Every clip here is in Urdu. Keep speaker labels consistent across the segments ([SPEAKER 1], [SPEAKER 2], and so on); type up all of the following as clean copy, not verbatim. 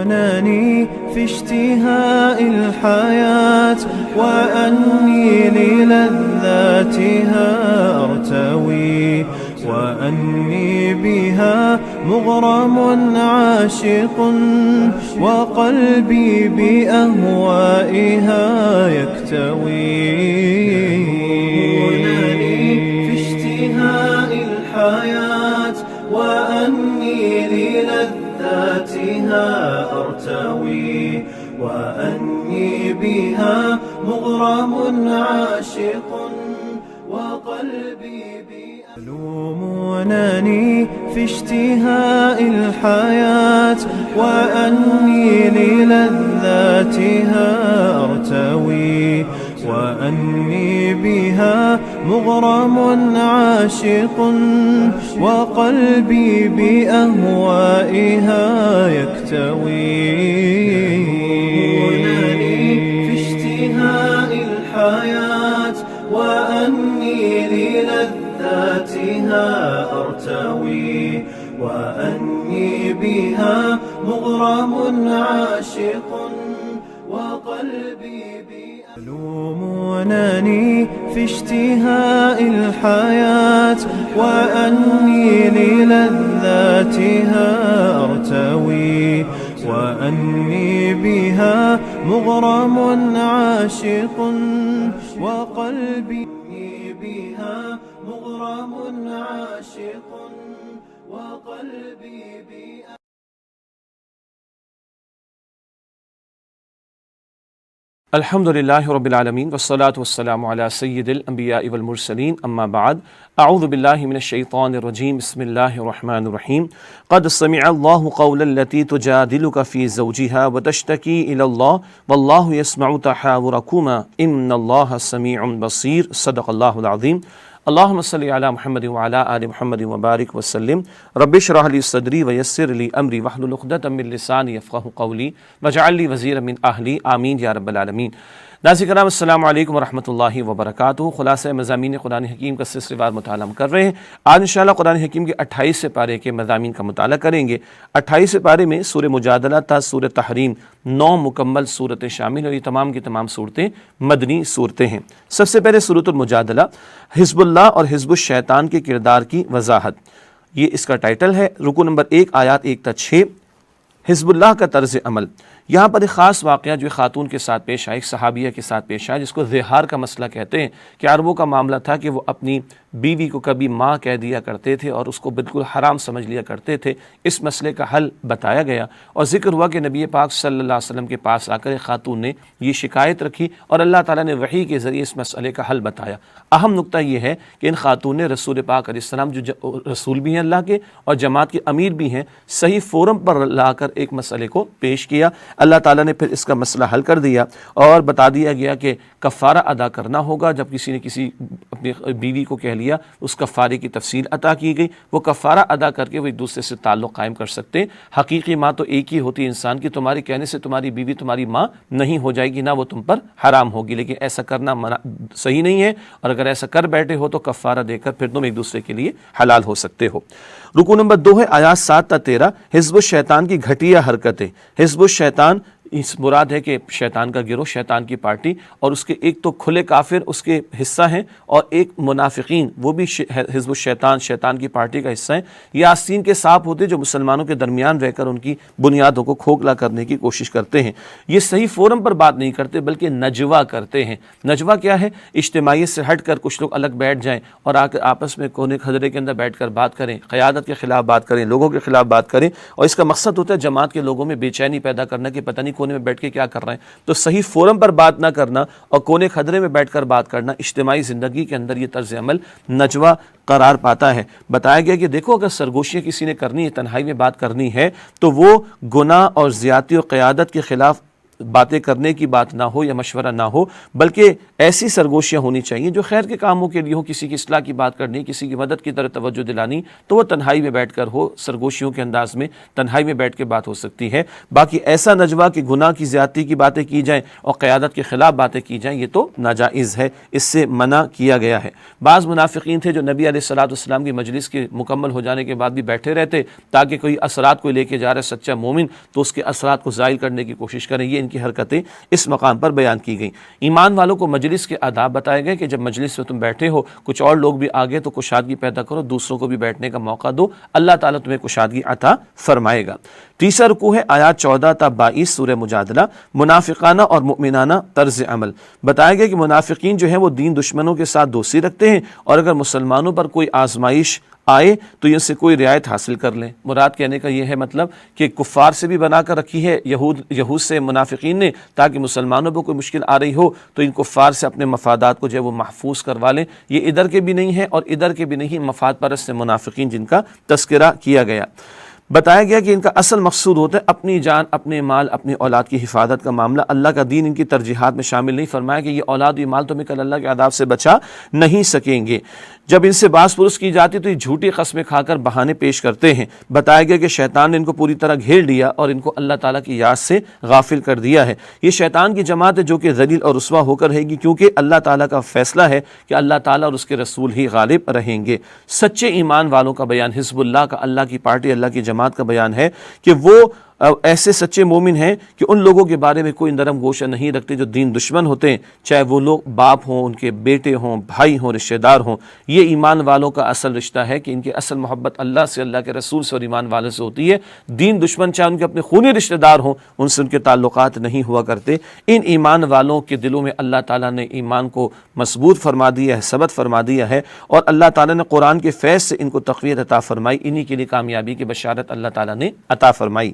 [SPEAKER 1] يلومونني في اشتهاء الحياة وأني للذاتها أرتوي وأني بها مغرم عاشق وقلبي بأهوائها يكتوي يلومونني في اشتهاء الحياة وأني للذاتها أرتوي وأني بها مغرم عاشق وقلبي يلومونني في اشتهاء الحياة وأني للذاتها أرتوي وأني بها مغرم عاشق وقلبي بأهوائها يكتوي يلومونني في اشتهاء الحياة وأني للذاتها أرتوي وأني بها مغرم عاشق وقلبي يلومونني في اشتهاء الحياة وأني للذاتها أرتوي وأني بها مغرم عاشق وقلبي بها مغرم عاشق وقلبي بها.
[SPEAKER 2] الحمد للہ رب العالمین والصلاة والسلام علی سید الانبیاء والمرسلین اما بعد اعوذ باللہ من الشیطان الرجیم بسم اللہ الرحمن الرحیم قد سمع اللہ قول التي تجادلك في زوجها وتشتكي الى الله والله يسمع تحاوركما ان الله سمیع بصیر صدق اللہ العظیم اللہم صلی علی محمد وعلی آل محمد وبارک وسلم رب اشرح لی صدری ویسر لی امری واحلل عقدۃ من لسانی یفقہوا قولی واجعل لی وزیرا من اہلی آمین یا رب العالمین۔ ناظرین کرام السلام علیکم ورحمۃ اللہ وبرکاتہ۔ خلاصہ مضامین قرآن حکیم کا سلسلہ وار مطالعہ کر رہے ہیں۔ آج انشاءاللہ قرآن حکیم کے 28 پارے کے مضامین کا مطالعہ کریں گے۔ 28 پارے میں سورہ مجادلہ تا سورہ تحریم 9 مکمل صورتیں شامل اور یہ تمام کی تمام صورتیں مدنی صورتیں ہیں۔ سب سے پہلے سورۃ المجادلہ، حزب اللہ اور حزب الشیطان کے کردار کی وضاحت، یہ اس کا ٹائٹل ہے۔ رکوع نمبر 1 آیات 1 تا 6، حزب اللہ کا طرز عمل۔ یہاں پر ایک خاص واقعہ جو خاتون کے ساتھ پیش آیا، ایک صحابیہ کے ساتھ پیش آیا، جس کو زہار کا مسئلہ کہتے ہیں، کہ عربوں کا معاملہ تھا کہ وہ اپنی بیوی کو کبھی ماں کہہ دیا کرتے تھے اور اس کو بالکل حرام سمجھ لیا کرتے تھے۔ اس مسئلے کا حل بتایا گیا اور ذکر ہوا کہ نبی پاک صلی اللہ علیہ وسلم کے پاس آ کر ایک خاتون نے یہ شکایت رکھی اور اللہ تعالیٰ نے وحی کے ذریعے اس مسئلے کا حل بتایا۔ اہم نقطہ یہ ہے کہ ان خاتون نے رسول پاک علیہ السلام جو رسول بھی ہیں اللہ کے اور جماعت کے امیر بھی ہیں، صحیح فورم پر لا کر ایک مسئلے کو پیش کیا۔ اللہ تعالیٰ نے پھر اس کا مسئلہ حل کر دیا اور بتا دیا گیا کہ کفارہ ادا کرنا ہوگا۔ جب کسی نے کسی اپنی بیوی کو کہہ لیا، اس کفارے کی تفصیل عطا کی گئی، وہ کفارہ ادا کر کے وہ ایک دوسرے سے تعلق قائم کر سکتے ہیں۔ حقیقی ماں تو ایک ہی ہوتی ہے انسان کی، تمہارے کہنے سے تمہاری بیوی تمہاری ماں نہیں ہو جائے گی، نہ وہ تم پر حرام ہوگی، لیکن ایسا کرنا صحیح نہیں ہے، اور اگر ایسا کر بیٹھے ہو تو کفارہ دے کر پھر تم ایک دوسرے کے لیے حلال ہو سکتے ہو۔ رکوع نمبر 2 ہے آیات 7 تا 13، حزب الشیطان کی گھٹیا حرکتیں۔ حزب الشیطان اس مراد ہے کہ شیطان کا گروہ، شیطان کی پارٹی، اور اس کے ایک تو کھلے کافر اس کے حصہ ہیں اور ایک منافقین وہ بھی حزب الشیطان، شیطان کی پارٹی کا حصہ ہیں۔ یہ آستین کے سانپ ہوتے جو مسلمانوں کے درمیان رہ کر ان کی بنیادوں کو کھوکھلا کرنے کی کوشش کرتے ہیں۔ یہ صحیح فورم پر بات نہیں کرتے بلکہ نجوا کرتے ہیں۔ نجوا کیا ہے؟ اجتماعیت سے ہٹ کر کچھ لوگ الگ بیٹھ جائیں اور آ کر آپس میں کونے خدرے کے اندر بیٹھ کر بات کریں، قیادت کے خلاف بات کریں، لوگوں کے خلاف بات کریں، اور اس کا مقصد ہوتا ہے جماعت کے لوگوں میں بے چینی پیدا کرنا کہ پتہ نہیں کونے میں بیٹھ کے کیا کر رہے ہیں۔ تو صحیح فورم پر بات نہ کرنا اور کونے خدرے میں بیٹھ کر بات کرنا، اجتماعی زندگی کے اندر یہ طرز عمل نجوا قرار پاتا ہے۔ بتایا گیا کہ دیکھو اگر سرگوشیاں کسی نے کرنی ہے، تنہائی میں بات کرنی ہے، تو وہ گناہ اور زیادتی اور قیادت کے خلاف باتیں کرنے کی بات نہ ہو یا مشورہ نہ ہو، بلکہ ایسی سرگوشیاں ہونی چاہیے جو خیر کے کاموں کے لیے ہو، کسی کی اصلاح کی بات کرنی، کسی کی مدد کی طرف توجہ دلانی، تو وہ تنہائی میں بیٹھ کر ہو، سرگوشیوں کے انداز میں تنہائی میں بیٹھ کے بات ہو سکتی ہے۔ باقی ایسا نجوہ کہ گناہ کی زیادتی کی باتیں کی جائیں اور قیادت کے خلاف باتیں کی جائیں، یہ تو ناجائز ہے، اس سے منع کیا گیا ہے۔ بعض منافقین تھے جو نبی علیہ السلام کی مجلس کے مکمل ہو جانے کے بعد بھی بیٹھے رہتے تاکہ کوئی اثرات کو لے کے جا رہا ہے سچا مومن تو اس کے اثرات کو زائل کرنے کی کوشش کریں۔ یہ ان کی حرکتیں اس مقام پر بیان کی گئیں۔ ایمان والوں کو مجلس کے آداب بتائے گئے کہ جب مجلس میں تم بیٹھے ہو، کچھ اور لوگ بھی آگے تو کشادگی پیدا کرو، دوسروں کو بھی بیٹھنے کا موقع دو، اللہ تعالیٰ تمہیں کشادگی عطا فرمائے گا۔ تیسرا رکوع ہے آیات 14 تا 22 سورہ مجادلہ، منافقانہ اور مؤمنانہ طرز عمل۔ بتایا گیا کہ منافقین جو ہیں وہ دین دشمنوں کے ساتھ دوستی رکھتے ہیں، اور اگر مسلمانوں پر کوئی آزمائش آئے تو ان سے کوئی رعایت حاصل کر لیں۔ مراد کہنے کا یہ ہے مطلب کہ کفار سے بھی بنا کر رکھی ہے یہود سے منافقین نے، تاکہ مسلمانوں پر کوئی مشکل آ رہی ہو تو ان کفار سے اپنے مفادات کو جو ہے وہ محفوظ کروا لیں۔ یہ ادھر کے بھی نہیں ہے اور ادھر کے بھی نہیں، مفاد پرست منافقین جن کا تذکرہ کیا گیا۔ بتایا گیا کہ ان کا اصل مقصود ہوتا ہے اپنی جان، اپنے مال، اپنی اولاد کی حفاظت کا معاملہ۔ اللہ کا دین ان کی ترجیحات میں شامل نہیں، فرمایا کہ یہ اولاد و یہ مال تمہیں کل اللہ کے عذاب سے بچا نہیں سکیں گے۔ جب ان سے باز پرس کی جاتی تو یہ جھوٹی قسمیں کھا کر بہانے پیش کرتے ہیں۔ بتایا گیا کہ شیطان نے ان کو پوری طرح گھیر لیا اور ان کو اللہ تعالیٰ کی یاد سے غافل کر دیا ہے۔ یہ شیطان کی جماعت ہے جو کہ ذلیل اور رسوا ہو کر رہے گی، کیونکہ اللہ تعالیٰ کا فیصلہ ہے کہ اللہ تعالیٰ اور اس کے رسول ہی غالب رہیں گے۔ سچے ایمان والوں کا بیان، حزب اللہ کا، اللہ کی پارٹی، اللہ کی جماعت کا بیان ہے کہ وہ ایسے سچے مومن ہیں کہ ان لوگوں کے بارے میں کوئی نرم گوشہ نہیں رکھتے جو دین دشمن ہوتے ہیں، چاہے وہ لوگ باپ ہوں، ان کے بیٹے ہوں، بھائی ہوں، رشتہ دار ہوں۔ یہ ایمان والوں کا اصل رشتہ ہے کہ ان کی اصل محبت اللہ سے، اللہ کے رسول سے اور ایمان والوں سے ہوتی ہے۔ دین دشمن چاہے ان کے اپنے خونی رشتہ دار ہوں، ان سے ان کے تعلقات نہیں ہوا کرتے۔ ان ایمان والوں کے دلوں میں اللہ تعالیٰ نے ایمان کو مضبوط فرما دیا ہے، ثبت فرما دیا ہے، اور اللہ تعالیٰ نے قرآن کے فیض سے ان کو تقویت عطا فرمائی۔ انہی کے لیے کامیابی کی بشارت اللہ تعالیٰ نے عطا فرمائی۔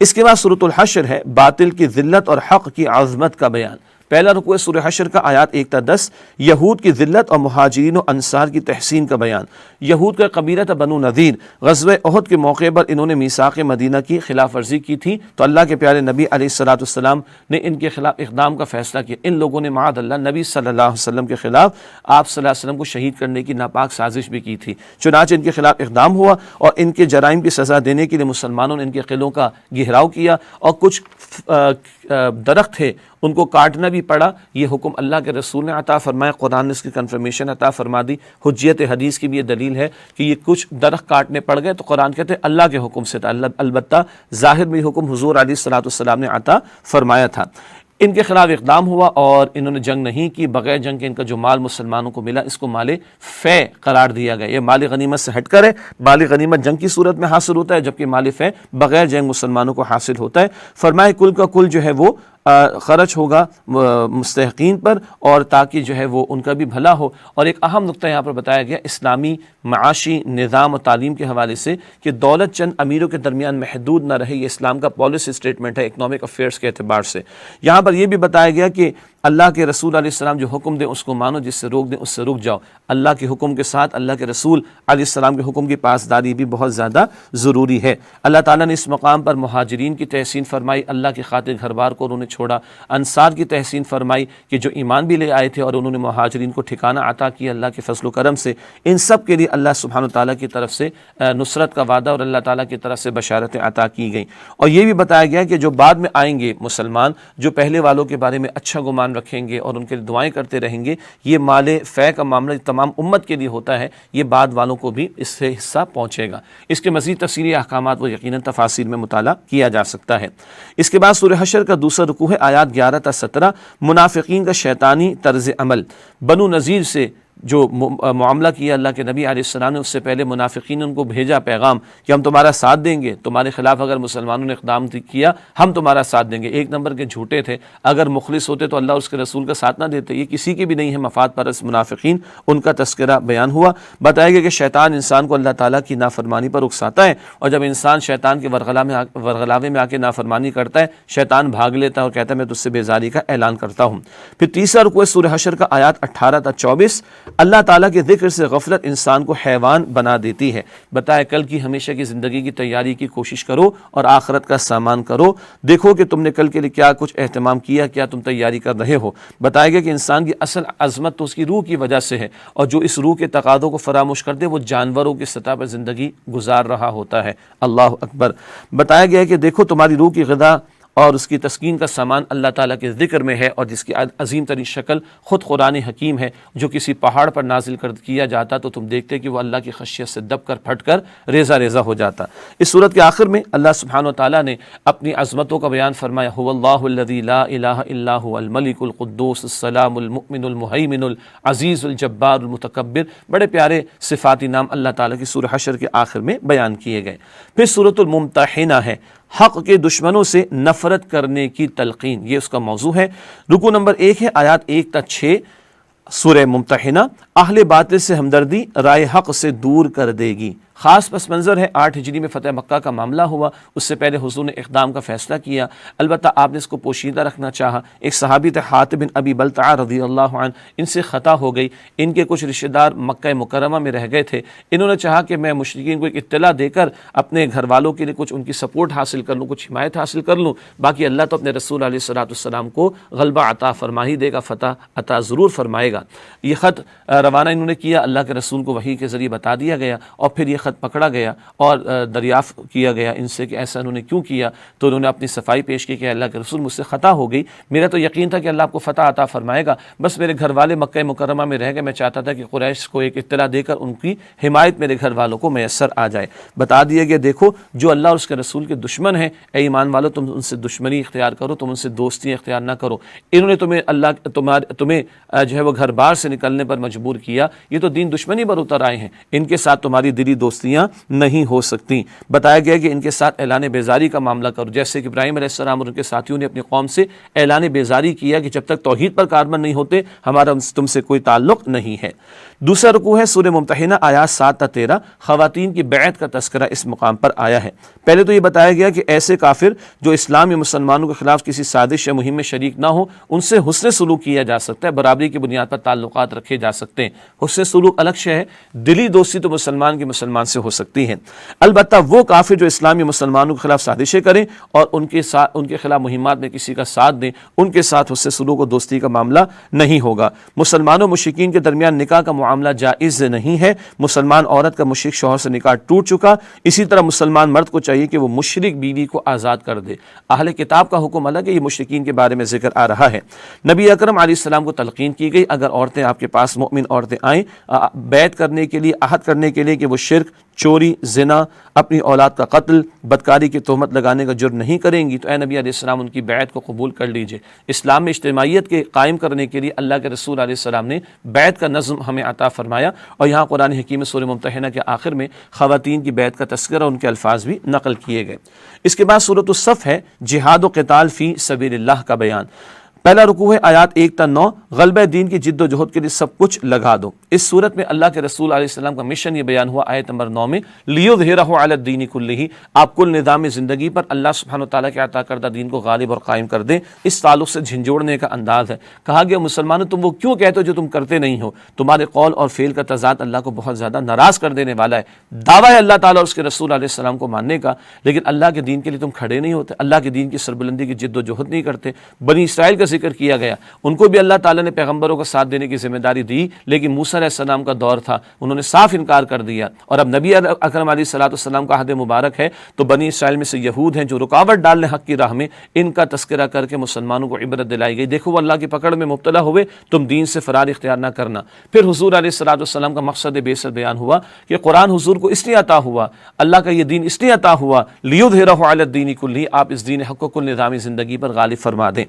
[SPEAKER 2] اس کے بعد سورۃ الحشر ہے، باطل کی ذلت اور حق کی عظمت کا بیان۔ پہلا رکوع سورہ حشر کا آیات 1 تا 10، یہود کی ذلت اور مہاجرین و انصار کی تحسین کا بیان۔ یہود کا قبیلہ تھا بنو نذیر، غزوہ احد کے موقع پر انہوں نے میثاق مدینہ کی خلاف ورزی کی تھی، تو اللہ کے پیارے نبی علیہ السلام نے ان کے خلاف اقدام کا فیصلہ کیا۔ ان لوگوں نے معاذ اللہ نبی صلی اللہ علیہ وسلم کے خلاف آپ صلی اللہ علیہ وسلم کو شہید کرنے کی ناپاک سازش بھی کی تھی، چنانچہ ان کے خلاف اقدام ہوا اور ان کے جرائم کی سزا دینے کے لیے مسلمانوں نے ان کے قلعوں کا گھیراؤ کیا، اور کچھ درخت تھے ان کو کاٹنا بھی پڑا۔ یہ حکم اللہ کے رسول نے عطا فرمایا، قرآن نے اس کی کنفرمیشن عطا فرما دی۔ حجیت حدیث کی بھی یہ دلیل ہے کہ یہ کچھ درخت کاٹنے پڑ گئے تو قرآن کہتے ہیں اللہ کے حکم سے تھا، البتہ ظاہر میں یہ حکم حضور علیہ السلام نے عطا فرمایا تھا۔ ان کے خلاف اقدام ہوا اور انہوں نے جنگ نہیں کی، بغیر جنگ کے ان کا جو مال مسلمانوں کو ملا اس کو مال فے قرار دیا گیا۔ یہ مال غنیمت سے ہٹ کر ہے، مال غنیمت جنگ کی صورت میں حاصل ہوتا ہے، جبکہ مال فے بغیر جنگ مسلمانوں کو حاصل ہوتا ہے۔ فرمائے کل کا کل جو ہے وہ خرچ ہوگا مستحقین پر، اور تاکہ جو ہے وہ ان کا بھی بھلا ہو۔ اور ایک اہم نقطہ یہاں پر بتایا گیا اسلامی معاشی نظام و تعلیم کے حوالے سے کہ دولت چند امیروں کے درمیان محدود نہ رہے، یہ اسلام کا پالیسی اسٹیٹمنٹ ہے اکنامک افیئرس کے اعتبار سے۔ یہاں پر یہ بھی بتایا گیا کہ اللہ کے رسول علیہ السلام جو حکم دیں اس کو مانو، جس سے روک دیں اس سے رک جاؤ۔ اللہ کے حکم کے ساتھ اللہ کے رسول علیہ السلام کے حکم کی پاسداری بھی بہت زیادہ ضروری ہے۔ اللہ تعالیٰ نے اس مقام پر مہاجرین کی تحسین فرمائی، اللہ کی خاطر گھر بار کو انہوں نے چھوڑا۔ انصار کی تحسین فرمائی کہ جو ایمان بھی لے آئے تھے اور انہوں نے مہاجرین کو ٹھکانہ عطا کیا اللہ کے فضل و کرم سے۔ ان سب کے لیے اللہ سبحانہ تعالیٰ کی طرف سے نصرت کا وعدہ اور اللہ تعالیٰ کی طرف سے بشارتیں عطا کی گئیں۔ اور یہ بھی بتایا گیا کہ جو بعد میں آئیں گے مسلمان، جو پہلے والوں کے بارے میں اچھا گمان رکھیں گے اور ان کے لیے دعائیں کرتے رہیں گے، یہ مال فے کا معاملہ تمام امت کے لیے ہوتا ہے، یہ بعد والوں کو بھی اس سے حصہ پہنچے گا۔ اس کے مزید تفصیلی احکامات وہ یقیناً تفاصیل میں مطالعہ کیا جا سکتا ہے۔ اس کے بعد سورہ حشر کا دوسرا رکوع ہے، آیات 11 تا 17، منافقین کا شیطانی طرز عمل۔ بنو نذیر سے جو معاملہ کیا اللہ کے نبی علیہ السلام نے، اس سے پہلے منافقین نے ان کو بھیجا پیغام کہ ہم تمہارا ساتھ دیں گے، تمہارے خلاف اگر مسلمانوں نے اقدام کیا ہم تمہارا ساتھ دیں گے۔ ایک نمبر کے جھوٹے تھے، اگر مخلص ہوتے تو اللہ اور اس کے رسول کا ساتھ نہ دیتے۔ یہ کسی کی بھی نہیں ہے، مفاد پرست منافقین، ان کا تذکرہ بیان ہوا۔ بتایا گیا کہ شیطان انسان کو اللہ تعالیٰ کی نافرمانی پر اکساتا ہے، اور جب انسان شیطان کے ورغلاوے میں آ کے نافرمانی کرتا ہے، شیطان بھاگ لیتا ہے اور کہتا ہے میں تجھ سے بیزاری کا اعلان کرتا ہوں۔ پھر تیسرا رکوع سورہ حشر کا آیات 18 تا 24، اللہ تعالیٰ کے ذکر سے غفلت انسان کو حیوان بنا دیتی ہے۔ بتائے کل کی ہمیشہ کی زندگی کی تیاری کی کوشش کرو اور آخرت کا سامان کرو، دیکھو کہ تم نے کل کے لیے کیا کچھ اہتمام کیا، کیا تم تیاری کر رہے ہو۔ بتایا گیا کہ انسان کی اصل عظمت تو اس کی روح کی وجہ سے ہے، اور جو اس روح کے تقاضوں کو فراموش کر دے وہ جانوروں کی سطح پر زندگی گزار رہا ہوتا ہے۔ اللہ اکبر۔ بتایا گیا ہے کہ دیکھو تمہاری روح کی غذا اور اس کی تسکین کا سامان اللہ تعالیٰ کے ذکر میں ہے، اور جس کی عظیم ترین شکل خود قرآن حکیم ہے، جو کسی پہاڑ پر نازل کیا جاتا تو تم دیکھتے کہ وہ اللہ کی خشیت سے دب کر پھٹ کر ریزہ ریزہ ہو جاتا۔ اس صورت کے آخر میں اللہ سبحانہ وتعالیٰ نے اپنی عظمتوں کا بیان فرمایا، هو اللہ الذی لا الہ الا هو الملک القدوس السلام المؤمن المہیمن العزیز الجبار المتکبر۔ بڑے پیارے صفاتی نام اللہ تعالیٰ کی سورہ حشر کے آخر میں بیان کیے گئے۔ پھر سورۃ الممتحنہ ہے، حق کے دشمنوں سے نفرت کرنے کی تلقین، یہ اس کا موضوع ہے۔ رکوع نمبر 1 ہے، آیات 1 تا 6، سورہ ممتحنہ۔ اہل باطل سے ہمدردی رائے حق سے دور کر دے گی۔ خاص پس منظر ہے 8 ہجری میں فتح مکہ کا معاملہ ہوا، اس سے پہلے حضور نے اقدام کا فیصلہ کیا، البتہ آپ نے اس کو پوشیدہ رکھنا چاہا۔ ایک صحابی تھے حاتب بن ابی بلتعہ رضی اللہ عنہ، ان سے خطا ہو گئی، ان کے کچھ رشتہ دار مکہ مکرمہ میں رہ گئے تھے، انہوں نے چاہا کہ میں مشرکین کو ایک اطلاع دے کر اپنے گھر والوں کے لیے کچھ ان کی سپورٹ حاصل کر لوں، کچھ حمایت حاصل کر لوں، باقی اللہ تو اپنے رسول علیہ الصلوۃ والسلام کو غلبہ عطا فرما ہی دے گا، فتح عطا ضرور فرمائے گا۔ یہ خط روانہ انہوں نے کیا، اللہ کے رسول کو وحی کے ذریعے بتا دیا گیا، اور پھر یہ خط پکڑا گیا اور دریافت کیا گیا ان سے کہ ایسا انہوں نے کیوں کیا، تو انہوں نے اپنی صفائی پیش کی کہ اللہ کے رسول مجھ سے خطا ہو گئی، میرا تو یقین تھا کہ اللہ آپ کو فتح عطا فرمائے گا، بس میرے گھر والے مکہ مکرمہ میں رہ گئے، میں چاہتا تھا کہ قریش کو ایک اطلاع دے کر ان کی حمایت میرے گھر والوں کو میسر آ جائے۔ بتا دیا گیا دیکھو جو اللہ اور اس کے رسول کے دشمن ہیں، اے ایمان والو تم ان سے دشمنی اختیار کرو، تم ان سے دوستی اختیار نہ کرو، انہوں نے تمہیں جو ہے وہ گھر بار سے نکلنے پر مجبور کیا، یہ تو دین دشمنی پر اتر آئے ہیں، ان کے ساتھ تمہاری دلی دوستیاں نہیں ہو سکتی۔ بتایا گیا کہ ان کے ساتھ اعلان بیزاری کا معاملہ کرو، جیسے کہ ابراہیم علیہ السلام اور ان کے ساتھیوں نے اپنی قوم سے اعلان بیزاری کیا کہ جب تک توحید پر کاربند نہیں ہوتے ہمارا تم سے کوئی تعلق نہیں ہے۔ دوسرا رکوع ہے سورہ ممتحنہ، آیات 7 تا 13، خواتین کی بیعت کا تذکرہ اس مقام پر آیا ہے۔ پہلے تو یہ بتایا گیا کہ ایسے کافر جو اسلام یا مسلمانوں کے خلاف کسی سازش یا مہم میں شریک نہ ہو، ان سے حسن سلوک کیا جا سکتا ہے، برابری کی بنیاد پر تعلقات رکھے جا سکتے ہیں۔ حسن سلوک الگ شے ہے، دلی دوستی تو مسلمان کے مسلمان سے ہو سکتی ہے، البتہ وہ کافر جو اسلام یا مسلمانوں کے خلاف سازشیں کریں اور ان کے خلاف مہمات میں کسی کا ساتھ دیں، ان کے ساتھ حسن سلوک و دوستی کا معاملہ نہیں ہوگا۔ مسلمانوں مشرکین کے درمیان نکاح کا معاملہ جائز نہیں ہے، مسلمان عورت کا مشرک شوہر سے نکاح ٹوٹ چکا، اسی طرح مسلمان مرد کو چاہیے کہ وہ مشرک بیوی کو آزاد کر دے۔ اہل کتاب کا حکم الگ ہے، یہ مشرکین کے بارے میں ذکر آ رہا ہے۔ نبی اکرم علیہ السلام کو تلقین کی گئی اگر عورتیں آپ کے پاس مومن عورتیں آئیں بیعت کرنے کے لیے، عہد کرنے کے لیے کہ وہ شرک، چوری، زنا، اپنی اولاد کا قتل، بدکاری کی تہمت لگانے کا جرم نہیں کریں گی، تو اے نبی علیہ السلام ان کی بیعت کو قبول کر لیجئے۔ اسلام میں اجتماعیت کے قائم کرنے کے لیے اللہ کے رسول علیہ السلام نے بیعت کا نظم ہمیں عطا فرمایا، اور یہاں قرآن حکیم میں سورہ ممتحنہ کے آخر میں خواتین کی بیعت کا تذکرہ، ان کے الفاظ بھی نقل کیے گئے۔ اس کے بعد سورۃ الصف ہے، جہاد و قتال فی سبیل اللہ کا بیان۔ پہلا رکوع ہے، آیات 1 تا 9، غلبہ دین کی جد و جہد کے لیے سب کچھ لگا دو۔ اس صورت میں اللہ کے رسول علیہ السلام کا مشن یہ بیان ہوا آیت نمبر 9 میں، لیظہرہ علی الدین کلہ، آپ کل نظام زندگی پر اللہ سبحانہ وتعالیٰ کے عطا کردہ دین کو غالب اور قائم کر دیں۔ اس تعلق سے جھنجھوڑنے کا انداز ہے، کہا گیا مسلمانوں تم وہ کیوں کہتے ہو جو تم کرتے نہیں ہو، تمہارے قول اور فعل کا تضاد اللہ کو بہت زیادہ ناراض کر دینے والا ہے۔ دعویٰ ہے اللہ تعالیٰ اور اس کے رسول علیہ السلام کو ماننے کا، لیکن اللہ کے دین کے لیے تم کھڑے نہیں ہوتے، اللہ کے دین کی سربلندی کی جد و جہد نہیں کرتے۔ بنی اسرائیل کا ذکر کیا گیا، ان کو بھی اللہ تعالیٰ نے پیغمبروں کا ساتھ دینے کی ذمہ داری دی، لیکن موسیٰ علیہ السلام کا دور تھا، انہوں نے صاف انکار کر دیا، اور اب نبی اکرم علیہ الصلوۃ والسلام کا عہد مبارک ہے، تو بنی اسرائیل میں سے یہود ہیں جو رکاوٹ ڈال لیں حق کی راہ میں، ان کا تذکرہ کر کے مسلمانوں کو عبرت دلائی گئی، دیکھو وہ اللہ کی پکڑ میں مبتلا ہوئے، تم دین سے فرار اختیار نہ کرنا۔ پھر حضور علیہ الصلوۃ والسلام کا مقصد بعثت بیان ہوا کہ قرآن حضور کو اس لیے عطا ہوا، اللہ کا یہ دین اس لیے عطا ہوا، لیظہرہ علی الدین کلہ، آپ اس دین حق کو کل نظامی زندگی پر غالب فرما دیں۔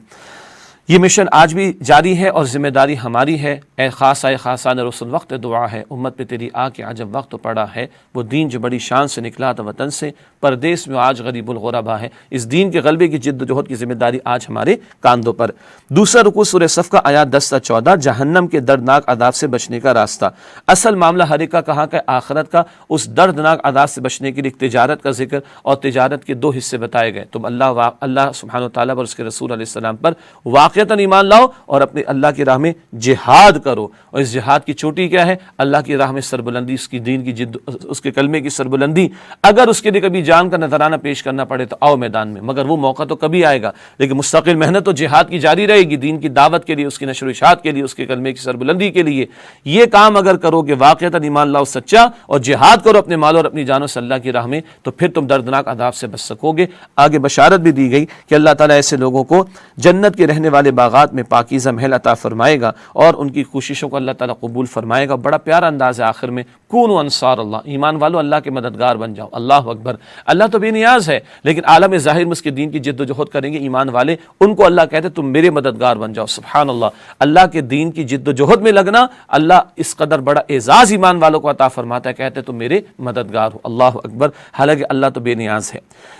[SPEAKER 2] یہ مشن آج بھی جاری ہے اور ذمہ داری ہماری ہے۔ اے خاص آئے خاصان رسول، وقت دعا ہے، امت پہ تیری آ کے عجب وقت پڑا ہے، وہ دین جو بڑی شان سے نکلا تھا وطن سے، پردیس میں آج غریب الغربا ہے، اس دین کے غلبے کی جد و جہد کی ذمہ داری آج ہمارے کاندھوں پر۔ دوسرا رکوع سورہ صف کا آیات 10 تا 14، جہنم کے دردناک عذاب سے بچنے کا راستہ۔ اصل معاملہ ہر ایک کا کہاں کا آخرت کا، اس دردناک عذاب سے بچنے کے لیے تجارت کا ذکر، اور تجارت کے دو حصے بتائے گئے، تم اللہ سبحانہ و تعالیٰ اور اس کے رسول علیہ السلام پر واقع واقعتاً ایمان لاؤ اور اپنے اللہ کی راہ میں جہاد کرو. اور اس جہاد کی چوٹی کیا ہے؟ اللہ کی راہ میں سربلندی، اس کی دین کی جد، اس کے کلمے کی سربلندی. اگر اس کے لیے کبھی جان کا نذرانہ پیش کرنا پڑے تو آؤ میدان میں، مگر وہ موقع تو کبھی آئے گا. لیکن مستقل محنت تو جہاد کی جاری رہے گی، دین کی دعوت کے لیے، اس کی نشر و اشاعت کے لیے، اس کے کلمے کی سربلندی کے لیے. یہ کام اگر کرو کہ واقعتاً ایمان لاؤ سچا اور جہاد کرو اپنے مال اور اپنی جانوں سے اللہ کی راہ میں، تو پھر تم دردناک عذاب سے بچ سکو گے. آگے بشارت بھی دی گئی کہ اللہ تعالیٰ ایسے لوگوں کو جنت کے رہنے والے باغات میں پاکیزہ محل عطا فرمائے گا اور ان کی کوششوں کو اللہ تعالیٰ قبول فرمائے گا. بڑا پیارا انداز ہے آخر میں، کونوا انصار اللہ، ایمان والو اللہ کے مددگار بن جاؤ. اللہ اکبر. اللہ تو بے نیاز ہے، لیکن عالم ظاہر میں اس کے دین کی جد و جہد کریں گے ایمان والے، ان کو اللہ کہتے تم میرے مددگار بن جاؤ. سبحان اللہ. اللہ کے دین کی جد و جہد میں لگنا، اللہ اس قدر بڑا اعزاز ایمان والوں کو عطا فرماتا ہے، کہتے تم میرے مددگار ہو. اللہ اکبر. حالانکہ اللہ تو بے نیاز ہے.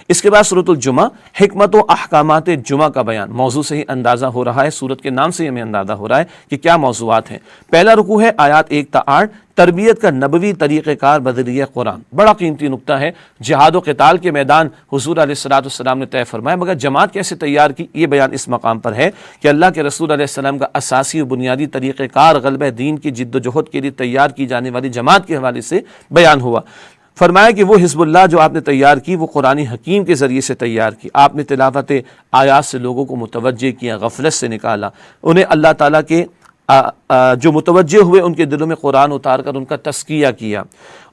[SPEAKER 2] اس کے بعد سورۃ الجمعہ، حکمت و احکامات جمعہ کا بیان. موضوع سے ہی اندازہ ہو رہا ہے، سورت کے نام سے ہی ہمیں اندازہ ہو رہا ہے کہ کیا موضوعات ہیں. پہلا رکوع ہے آیات 1 تا 8، تربیت کا نبوی طریقہ کار بذریعہ قرآن. بڑا قیمتی نکتہ ہے. جہاد و قتال کے میدان حضور علیہ الصلوۃ والسلام نے طے فرمایا، مگر جماعت کیسے تیار کی، یہ بیان اس مقام پر ہے کہ اللہ کے رسول علیہ السلام کا اساسی و بنیادی طریقہ کار غلبہ دین کی جد و جہد کے لیے تیار کی جانے والی جماعت کے حوالے سے بیان ہوا. فرمایا کہ وہ حزب اللہ جو آپ نے تیار کی وہ قرآن حکیم کے ذریعے سے تیار کی. آپ نے تلاوت آیات سے لوگوں کو متوجہ کیا، غفلت سے نکالا، انہیں اللہ تعالیٰ کے جو متوجہ ہوئے ان کے دلوں میں قرآن اتار کر ان کا تزکیہ کیا،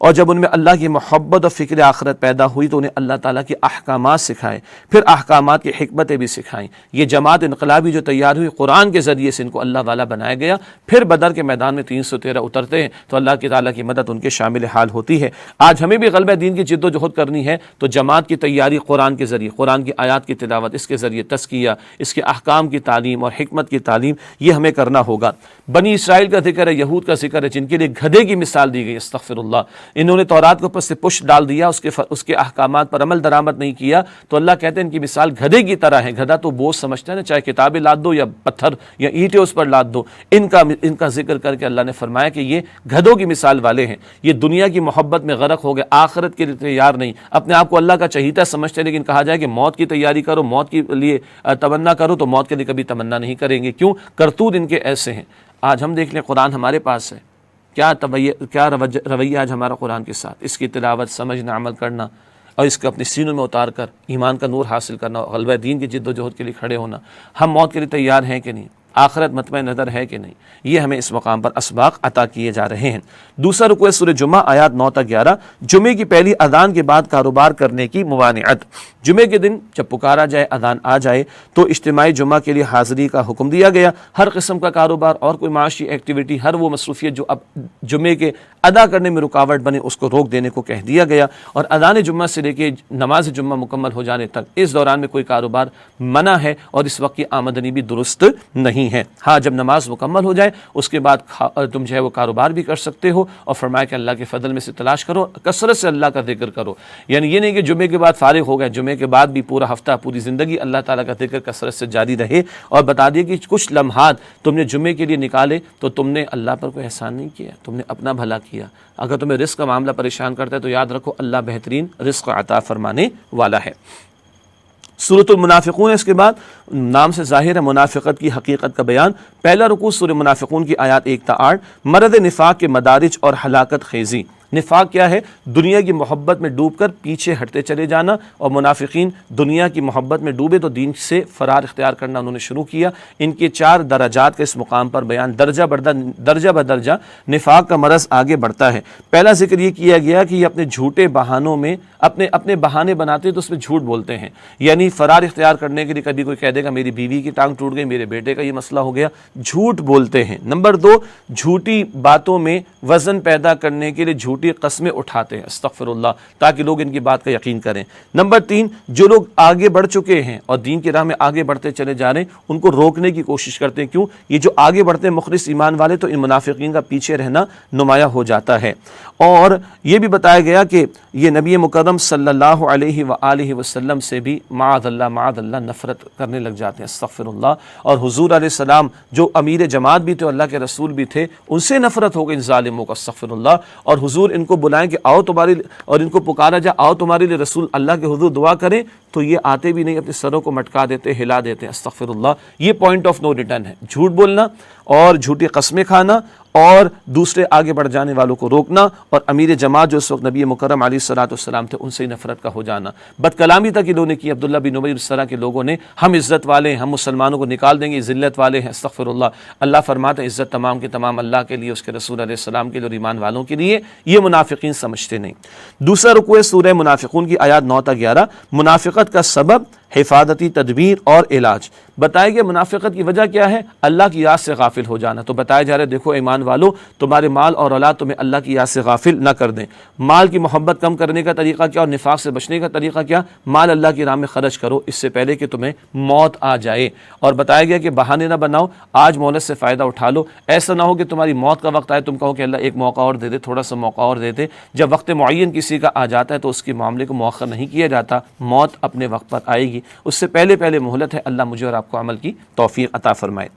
[SPEAKER 2] اور جب ان میں اللہ کی محبت اور فکر آخرت پیدا ہوئی تو انہیں اللہ تعالیٰ کے احکامات سکھائے، پھر احکامات کی حکمتیں بھی سکھائیں. یہ جماعت انقلابی جو تیار ہوئی قرآن کے ذریعے سے ان کو اللہ والا بنایا گیا. پھر بدر کے میدان میں 313 اترتے ہیں تو اللہ کی تعالیٰ کی مدد ان کے شامل حال ہوتی ہے. آج ہمیں بھی غلبہ دین کی جد و جہد کرنی ہے تو جماعت کی تیاری قرآن کے ذریعے، قرآن کی آیات کی تلاوت، اس کے ذریعے تزکیہ، اس کے احکام کی تعلیم اور حکمت کی تعلیم، یہ ہمیں کرنا ہوگا. بنی اسرائیل کا ذکر ہے، یہود کا ذکر ہے، جن کے لیے گدھے کی مثال دی گئی. استغفر اللہ. انہوں نے تورات کو پس سے پشت ڈال دیا، اس کے احکامات پر عمل درآمد نہیں کیا، تو اللہ کہتے ہیں ان کی مثال گدھے کی طرح ہے. گدھا تو بوجھ سمجھتا ہے نا، چاہے کتابیں لاد دو یا پتھر یا اینٹیں اس پر لاد دو. ان کا ذکر کر کے اللہ نے فرمایا کہ یہ گدھوں کی مثال والے ہیں. یہ دنیا کی محبت میں غرق ہو گئے، آخرت کے لیے تیار نہیں، اپنے آپ کو اللہ کا چہیتا سمجھتے ہیں، لیکن کہا جائے کہ موت کی تیاری کرو، موت کے لیے تمنا کرو، تو موت کے لیے کبھی تمنا نہیں کریں گے. کیوں؟ کرتوت ان کے ایسے ہیں. آج ہم دیکھ لیں قرآن ہمارے پاس ہے، کیا رویہ آج ہمارا قرآن کے ساتھ، اس کی تلاوت، سمجھنا، عمل کرنا اور اس کو اپنی سینوں میں اتار کر ایمان کا نور حاصل کرنا، غلبہ دین کی جد و جہد کے لیے کھڑے ہونا. ہم موت کے لیے تیار ہیں کہ نہیں؟ آخرت مطمع نظر ہے کہ نہیں؟ یہ ہمیں اس مقام پر اسباق عطا کیے جا رہے ہیں. دوسرا رکوع سورہ جمعہ آیات 9 تا 11، جمعے کی پہلی اذان کے بعد کاروبار کرنے کی ممانعت. جمعے کے دن جب پکارا جائے، اذان آ جائے تو اجتماعی جمعہ کے لیے حاضری کا حکم دیا گیا. ہر قسم کا کاروبار اور کوئی معاشی ایکٹیویٹی، ہر وہ مصروفیت جو اب جمعے کے ادا کرنے میں رکاوٹ بنے، اس کو روک دینے کو کہہ دیا گیا. اور اذان جمعہ سے لے کے نماز جمعہ مکمل ہو جانے تک اس دوران میں کوئی کاروبار منع ہے، اور اس وقت کی آمدنی بھی درست نہیں ہے. ہاں جب نماز مکمل ہو جائے اس کے بعد تم جو ہے وہ کاروبار بھی کر سکتے ہو. اور فرمایا کہ اللہ کے فضل میں سے تلاش کرو، کثرت سے اللہ کا ذکر کرو. یعنی یہ نہیں کہ جمعے کے بعد فارغ ہو گئے، جمعے کے بعد بھی پورا ہفتہ، پوری زندگی اللہ تعالیٰ کا ذکر کثرت سے جاری رہے. اور بتا دیے کہ کچھ لمحات تم نے جمعے کے لیے نکالے تو تم نے اللہ پر کوئی احسان نہیں کیا، تم نے اپنا بھلا کیا. اگر تمہیں رزق کا معاملہ پریشان کرتا ہے تو یاد رکھو اللہ بہترین رزق عطا فرمانے والا ہے. سورۃ المنافقون ہے اس کے بعد، نام سے ظاہر ہے منافقت کی حقیقت کا بیان. پہلا رکوع سورہ منافقون کی آیات 1 تا 8، مرض نفاق کے مدارج اور ہلاکت خیزی. نفاق کیا ہے؟ دنیا کی محبت میں ڈوب کر پیچھے ہٹتے چلے جانا، اور منافقین دنیا کی محبت میں ڈوبے تو دین سے فرار اختیار کرنا انہوں نے شروع کیا. ان کے 4 درجات کا اس مقام پر بیان، درجہ بدرجہ نفاق کا مرض آگے بڑھتا ہے. پہلا ذکر یہ کیا گیا کہ یہ اپنے جھوٹے بہانوں میں اپنے بہانے بناتے تو اس میں جھوٹ بولتے ہیں. یعنی فرار اختیار کرنے کے لیے کبھی کوئی کہہ دے گا میری بیوی کی ٹانگ ٹوٹ گئی، میرے بیٹے کا یہ مسئلہ ہو گیا، جھوٹ بولتے ہیں. نمبر 2، جھوٹی باتوں میں وزن پیدا کرنے کے لیے جھوٹی قسمیں اٹھاتے ہیں، استغفر اللہ، تاکہ لوگ ان کی بات کا یقین کریں. نمبر 3، جو لوگ آگے بڑھ چکے ہیں اور دین کی راہ میں آگے بڑھتے چلے جا رہے ہیں ان کو روکنے کی کوشش کرتے ہیں. کیوں؟ یہ جو آگے بڑھتے ہیں مخلص ایمان والے، تو ان منافقین کا پیچھے رہنا نمایاں ہو جاتا ہے. اور یہ بھی بتایا گیا کہ یہ نبی مکرم صلی اللہ علیہ وآلہ وسلم سے بھی معاذ اللہ نفرت کرنے لگ جاتے ہیں، استغفر اللہ. اور حضور علیہ السلام جو امیر جماعت بھی تھے، اللہ کے رسول بھی تھے، ان سے نفرت ہو گئی ان ظالموں کا، استغفر اللہ. اور حضور ان کو بلائیں کہ آؤ تمہارے، اور ان کو پکارا جائے آؤ تمہارے لیے رسول اللہ کے حضور دعا کریں، تو یہ آتے بھی نہیں، اپنے سروں کو مٹکا دیتے، ہلا دیتے، استغفر اللہ۔ یہ پوائنٹ آف نو ریٹرن ہے، جھوٹ بولنا اور جھوٹی قسمیں کھانا اور دوسرے آگے بڑھ جانے والوں کو روکنا، اور امیر جماعت جو اس وقت نبی مکرم علیہ الصلوۃ والسلام تھے ان سے نفرت کا ہو جانا۔ بد کلامی تک انہوں نے کی، عبداللہ بن ابی اس طرح کے لوگوں نے، ہم عزت والے ہیں، ہم مسلمانوں کو نکال دیں گے، ذلت والے ہیں، استغفر اللہ۔ اللہ فرماتا ہے عزت تمام کے تمام اللہ کے لیے، اس کے رسول علیہ السلام کے لیے اور ایمان والوں کے لیے، یہ منافقین سمجھتے نہیں۔ دوسرا رکوع ہے سورہ منافقون کی آیات 9 تا 11، منافقت کا سبب، حفاظتی تدبیر اور علاج۔ بتایا گیا منافقت کی وجہ کیا ہے؟ اللہ کی یاد سے غافل ہو جانا۔ تو بتایا جا رہا ہے دیکھو ایمان والو، تمہارے مال اور اولاد تمہیں اللہ کی یاد سے غافل نہ کر دیں۔ مال کی محبت کم کرنے کا طریقہ کیا اور نفاق سے بچنے کا طریقہ کیا؟ مال اللہ کی راہ میں خرچ کرو اس سے پہلے کہ تمہیں موت آ جائے۔ اور بتایا گیا کہ بہانے نہ بناؤ، آج مہلت سے فائدہ اٹھا لو، ایسا نہ ہو کہ تمہاری موت کا وقت آئے تم کہو کہ اللہ ایک موقع اور دے دے، تھوڑا سا موقع اور دے دے۔ جب وقت معین کسی کا آ جاتا ہے تو اس کے معاملے کو مؤخر نہیں کیا جاتا، موت اپنے وقت پر آئے گی، اس سے پہلے مہلت ہے۔ اللہ مجھے اور آپ کو عمل کی توفیق عطا فرمائے۔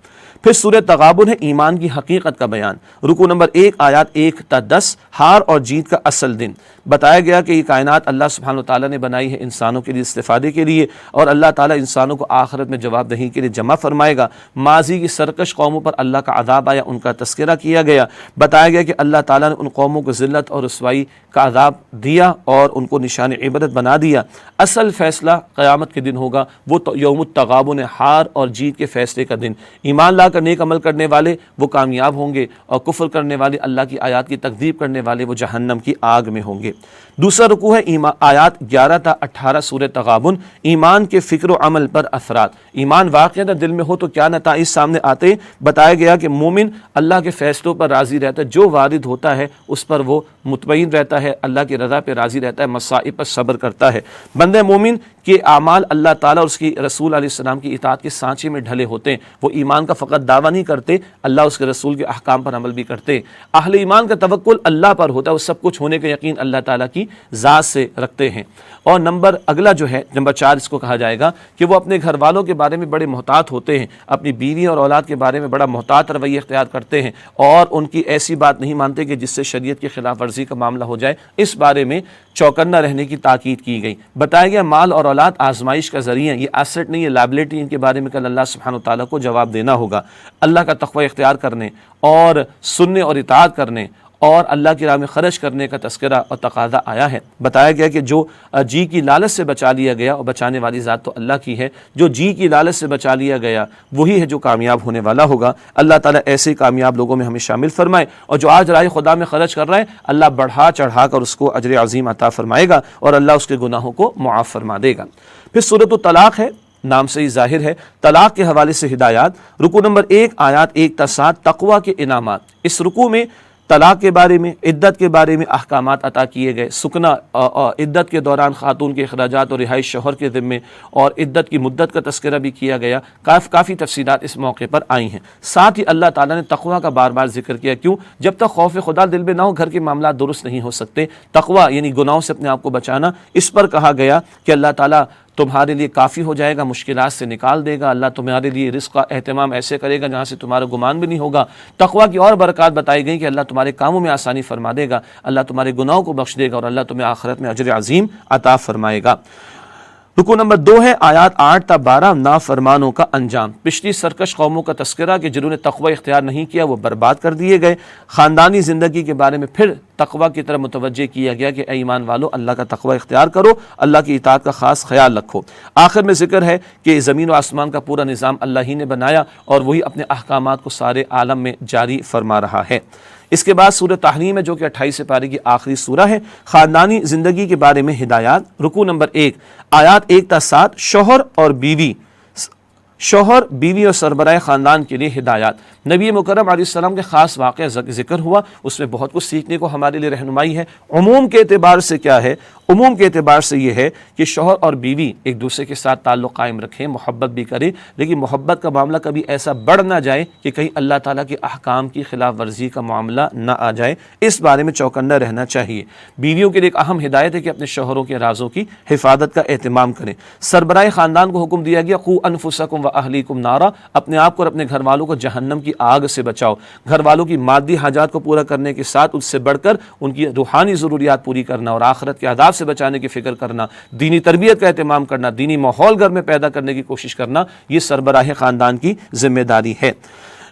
[SPEAKER 2] پھر سورہ تغابن ہے ایمان کی حقیقت کا بیان، رکوع نمبر 1 آیات 1 تا 10، ہار اور جیت کا اصل دن۔ بتایا گیا کہ یہ کائنات اللہ سبحانہ وتعالیٰ نے بنائی ہے انسانوں کے لیے استفادے کے لیے، اور اللہ تعالیٰ انسانوں کو آخرت میں جواب دہی کے لیے جمع فرمائے گا۔ ماضی کی سرکش قوموں پر اللہ کا عذاب آیا، ان کا تذکرہ کیا گیا۔ بتایا گیا کہ اللہ تعالیٰ نے ان قوموں کو ذلت اور رسوائی کا عذاب دیا اور ان کو نشان عبرت بنا دیا۔ اصل فیصلہ قیامت کے دن ہوگا، وہ یوم التغابن، ہار اور جیت کے فیصلے کا دن۔ ایمان لا کر نیک عمل کرنے والے وہ کامیاب ہوں گے، اور کفر کرنے والے، اللہ کی آیات کی تکذیب کرنے والے وہ جہنم کی آگ میں ہوں گے۔ دوسرا رکوع ہے آیات 11 تا 18 سورہ تغابن، ایمان کے فکر و عمل پر اثرات۔ ایمان واقعہ دل میں ہو تو کیا نتائج سامنے آتے؟ بتایا گیا کہ مومن اللہ کے فیصلوں پر راضی رہتا ہے، جو وارد ہوتا ہے اس پر وہ مطمئن رہتا ہے، اللہ کی رضا پہ راضی رہتا ہے، مصائب پر صبر کرتا ہے۔ بندہ مومن کے اعمال اللہ تعالیٰ اور اس کی رسول علیہ السلام کی اطاعت کے سانچے میں ڈھلے ہوتے ہیں، وہ ایمان کا فقط دعویٰ نہیں کرتے، اللہ اس کے رسول کے احکام پر عمل بھی کرتے۔ اہل ایمان کا توکل اللہ پر ہوتا ہے، وہ سب کچھ ہونے کا یقین اللہ تعالیٰ کی ذات سے رکھتے ہیں۔ اور اگلا جو ہے نمبر 4 اس کو کہا جائے گا کہ وہ اپنے گھر والوں کے بارے میں بڑے محتاط ہوتے ہیں، اپنی بیوی اور اولاد کے بارے میں بڑا محتاط رویہ اختیار کرتے ہیں، اور ان کی ایسی بات نہیں مانتے کہ جس سے شریعت کی خلاف ورزی کا معاملہ ہو جائے، اس بارے میں چوکنا رہنے کی تاکید کی گئی۔ بتایا گیا مال اور اولاد آزمائش کا ذریعہ، یہ ایسٹ نہیں ہے، لائبلٹی، ان کے بارے میں کل اللہ سبحانہ وتعالیٰ کو جواب دینا ہوگا۔ اللہ کا تقوی اختیار کرنے اور سننے اور اطاعت کرنے اور اللہ کی راہ میں خرچ کرنے کا تذکرہ اور تقاضا آیا ہے۔ بتایا گیا کہ جو جی کی لالچ سے بچا لیا گیا، اور بچانے والی ذات تو اللہ کی ہے، جو جی کی لالچ سے بچا لیا گیا وہی ہے جو کامیاب ہونے والا ہوگا۔ اللہ تعالیٰ ایسے کامیاب لوگوں میں ہمیں شامل فرمائے، اور جو آج راہ خدا میں خرچ کر رہا ہے اللہ بڑھا چڑھا کر اس کو اجر عظیم عطا فرمائے گا، اور اللہ اس کے گناہوں کو معاف فرما دے گا۔ پھر سورۃ الطلاق ہے، نام سے ہی ظاہر ہے، طلاق کے حوالے سے ہدایات، رکوع نمبر 1 آیات 1 تا 7، تقوی کے انعامات۔ اس رکوع میں طلاق کے بارے میں، عدت کے بارے میں احکامات عطا کیے گئے، سکنا عدت کے دوران خاتون کے اخراجات اور رہائش شوہر کے ذمے، اور عدت کی مدت کا تذکرہ بھی کیا گیا۔ کافی تفصیلات اس موقع پر آئی ہیں۔ ساتھ ہی اللہ تعالیٰ نے تقوی کا بار بار ذکر کیا، کیوں؟ جب تک خوف خدا دل میں نہ ہو گھر کے معاملات درست نہیں ہو سکتے۔ تقوی یعنی گناہوں سے اپنے آپ کو بچانا، اس پر کہا گیا کہ اللہ تعالیٰ تمہارے لیے کافی ہو جائے گا، مشکلات سے نکال دے گا، اللہ تمہارے لیے رزق کا اہتمام ایسے کرے گا جہاں سے تمہارا گمان بھی نہیں ہوگا۔ تقوی کی اور برکات بتائی گئی کہ اللہ تمہارے کاموں میں آسانی فرما دے گا، اللہ تمہارے گناہوں کو بخش دے گا، اور اللہ تمہیں آخرت میں اجر عظیم عطا فرمائے گا۔ رکوع نمبر 2 ہے آیات 8 تا 12، نافرمانوں کا انجام۔ پچھلی سرکش قوموں کا تذکرہ کہ جنہوں نے تقوی اختیار نہیں کیا وہ برباد کر دیے گئے۔ خاندانی زندگی کے بارے میں پھر تقوی کی طرف متوجہ کیا گیا کہ اے ایمان والو اللہ کا تقوی اختیار کرو، اللہ کی اطاعت کا خاص خیال رکھو۔ آخر میں ذکر ہے کہ زمین و آسمان کا پورا نظام اللہ ہی نے بنایا، اور وہی اپنے احکامات کو سارے عالم میں جاری فرما رہا ہے۔ اس کے بعد سورہ تحریم ہے جو کہ 28 پارے کی آخری سورہ ہے، خاندانی زندگی کے بارے میں ہدایات۔ رکوع نمبر 1 آیات 1 تا 7، شوہر بیوی اور سربراہ خاندان کے لیے ہدایات۔ نبی مکرم علیہ السلام کے خاص واقعہ ذکر ہوا، اس میں بہت کچھ سیکھنے کو ہمارے لیے رہنمائی ہے۔ عموم کے اعتبار سے کیا ہے؟ عموم کے اعتبار سے یہ ہے کہ شوہر اور بیوی ایک دوسرے کے ساتھ تعلق قائم رکھیں، محبت بھی کریں، لیکن محبت کا معاملہ کبھی ایسا بڑھ نہ جائے کہ کہیں اللہ تعالیٰ کے احکام کی خلاف ورزی کا معاملہ نہ آ جائے، اس بارے میں چوکنا رہنا چاہیے۔ بیویوں کے لیے ایک اہم ہدایت ہے کہ اپنے شوہروں کے رازوں کی حفاظت کا اہتمام کریں۔ سربراہ خاندان کو حکم دیا گیا قوا انفسکم واہلیکم نارا، اپنے آپ کو اور اپنے گھر والوں کو جہنم کی آگ سے بچاؤ۔ گھر والوں کی مادی حاجات کو پورا کرنے کے ساتھ اس سے بڑھ کر ان کی روحانی ضروریات پوری کرنا اور آخرت کے اہداف فساد سے بچانے کی فکر کرنا، دینی تربیت کا اہتمام کرنا، دینی ماحول گھر میں پیدا کرنے کی کوشش کرنا، یہ سربراہ خاندان کی ذمہ داری ہے۔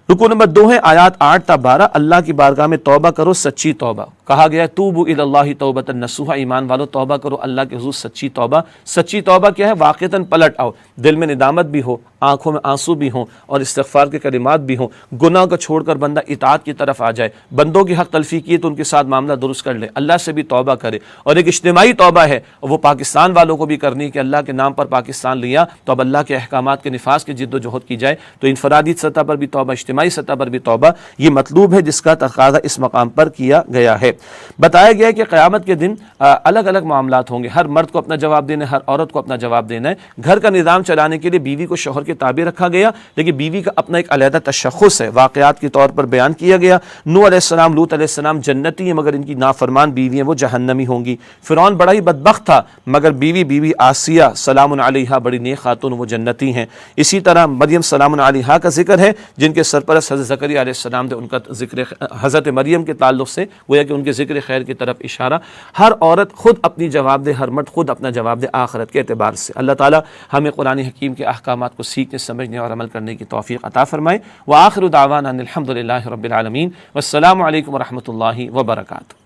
[SPEAKER 2] رکو نمبر 2 ہے آیات 8 تا 12، اللہ کی بارگاہ میں توبہ کرو، سچی توبہ کہا گیا ہے۔ توبوا الی اللہ توبۃ نصوحا، ایمان والو توبہ کرو اللہ کے حضور سچی توبہ۔ سچی توبہ کیا ہے؟ واقعتاً پلٹ آؤ، دل میں ندامت بھی ہو، آنکھوں میں آنسو بھی ہوں اور استغفار کے کلمات بھی ہوں، گناہ کو چھوڑ کر بندہ اطاعت کی طرف آ جائے، بندوں کی حق تلفی کیے تو ان کے ساتھ معاملہ درست کر لے، اللہ سے بھی توبہ کرے۔ اور ایک اجتماعی توبہ ہے، اور وہ پاکستان والوں کو بھی کرنی ہے کہ اللہ کے نام پر پاکستان لیا تو اب اللہ کے احکامات کے نفاذ کی جد و جہد کی جائے۔ تو انفرادی سطح پر بھی توبہ، اجتماعی سطح پر بھی توبہ، یہ مطلوب ہے جس کا تقاضا اس مقام پر کیا گیا ہے۔ بتایا گیا ہے کہ قیامت کے دن الگ الگ معاملات ہوں گے، ہر مرد کو اپنا جواب دینا ہے، ہر عورت کو اپنا جواب دینا ہے۔ گھر کا نظام چلانے کے لیے بیوی کو شوہر کے تابع رکھا گیا، لیکن بیوی کا اپنا ایک علیحدہ تشخص ہے، واقعات کے طور پر بیان کیا گیا۔ نوح علیہ السلام، لوط علیہ السلام جنتی ہیں مگر ان کی نافرمان بیوی ہیں وہ جہنمی ہوں گی۔ فرعون بڑا ہی بدبخت تھا مگر بیوی آسیہ سلام علیہا بڑی نیک خاتون، وہ جنتی ہیں۔ اسی طرح مریم سلام علیہا کا ذکر ہے، جن کے سرپرست حضرت زکریا علیہ السلام تھے، ان کا ذکر حضرت مریم کے تعلق سے گویا کہ ان کے ذکر خیر کی طرف اشارہ۔ ہر عورت خود اپنی جواب دے، ہر مرد خود اپنا جواب دے آخرت کے اعتبار سے۔ اللہ تعالی ہمیں قرآن حکیم کے احکامات کو سیکھنے، سمجھنے اور عمل کرنے کی توفیق عطا فرمائے۔ وآخر دعوانا ان الحمد للہ رب العالمین، والسلام علیکم ورحمۃ اللہ وبرکاتہ۔